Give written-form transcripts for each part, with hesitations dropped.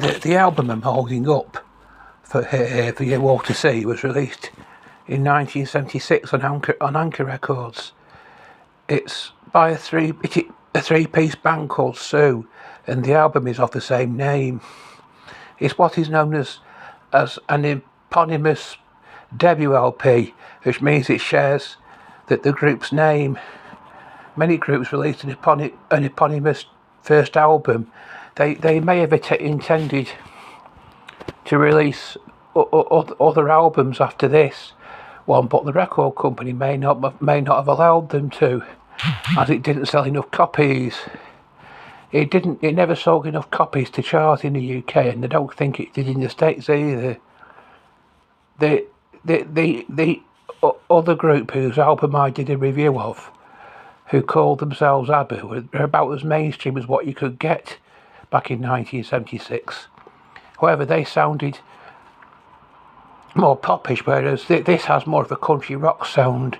The album I'm holding up for you all to see was released in 1976 on Anchor Records. It's by a three-piece band called Sioux, and the album is of the same name. It's what is known as an eponymous debut LP, which means it shares the group's name. Many groups released an eponymous first album. They may have intended to release other albums after this one, but the record company may not have allowed them to, as it didn't sell enough copies. It never sold enough copies to chart in the UK, and I don't think it did in the States either. The other group whose album I did a review of, who called themselves ABBA, were about as mainstream as what you could get back in 1976. However, they sounded more popish, whereas this has more of a country rock sound,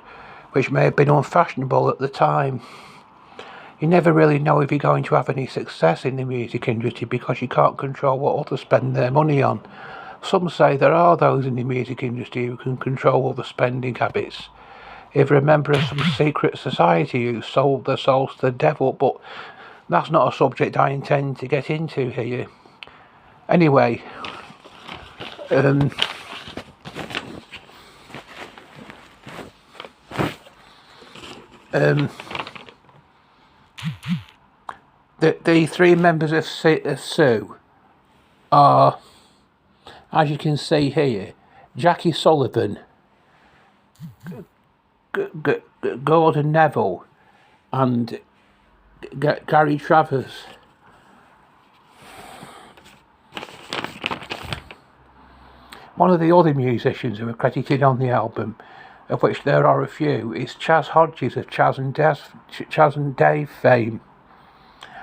which may have been unfashionable at the time. You never really know if you're going to have any success in the music industry because you can't control what others spend their money on. Some say there are those in the music industry who can control all the spending habits. If you're a member of some secret society who sold their souls to the devil, but that's not a subject I intend to get into here. Anyway, the three members of Sioux are, as you can see here, Jackie Sullivan, Gordon Neville, and Gary Travers. One of the other musicians who are credited on the album, of which there are a few, is Chaz Hodges of Chaz and Dave fame.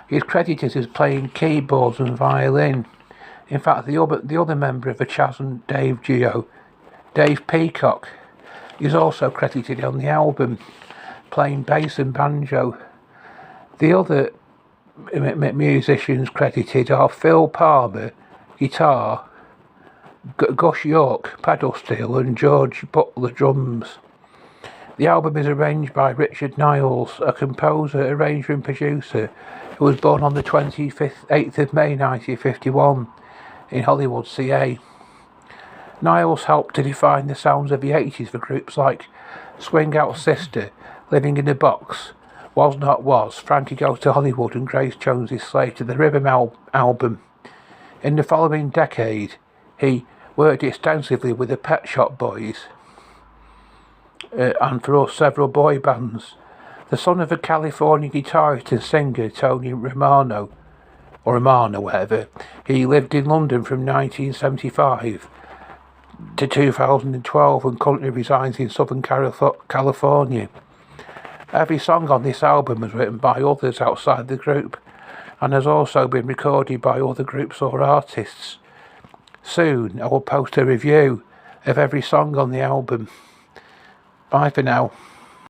He is credited as playing keyboards and violin. In fact, the other member of the Chaz and Dave duo, Dave Peacock, is also credited on the album, playing bass and banjo. The other musicians credited are Phil Palmer, guitar, Gus York, pedal steel, and George Butler, drums. The album is arranged by Richard Niles, a composer, arranger and producer who was born on the 8th of May 1951 in Hollywood, CA. Niles helped to define the sounds of the 80s for groups like Swing Out Sister, Living in a Box, Was Not Was, Frankie Goes to Hollywood, and Grace Jones's Slave to the Rhythm album. In the following decade, he worked extensively with the Pet Shop Boys and for several boy bands. The son of a California guitarist and singer, Tony Romano, or Romano, whatever, he lived in London from 1975 to 2012 and currently resides in Southern California. Every song on this album was written by others outside the group and has also been recorded by other groups or artists. Soon I will post a review of every song on the album. Bye for now.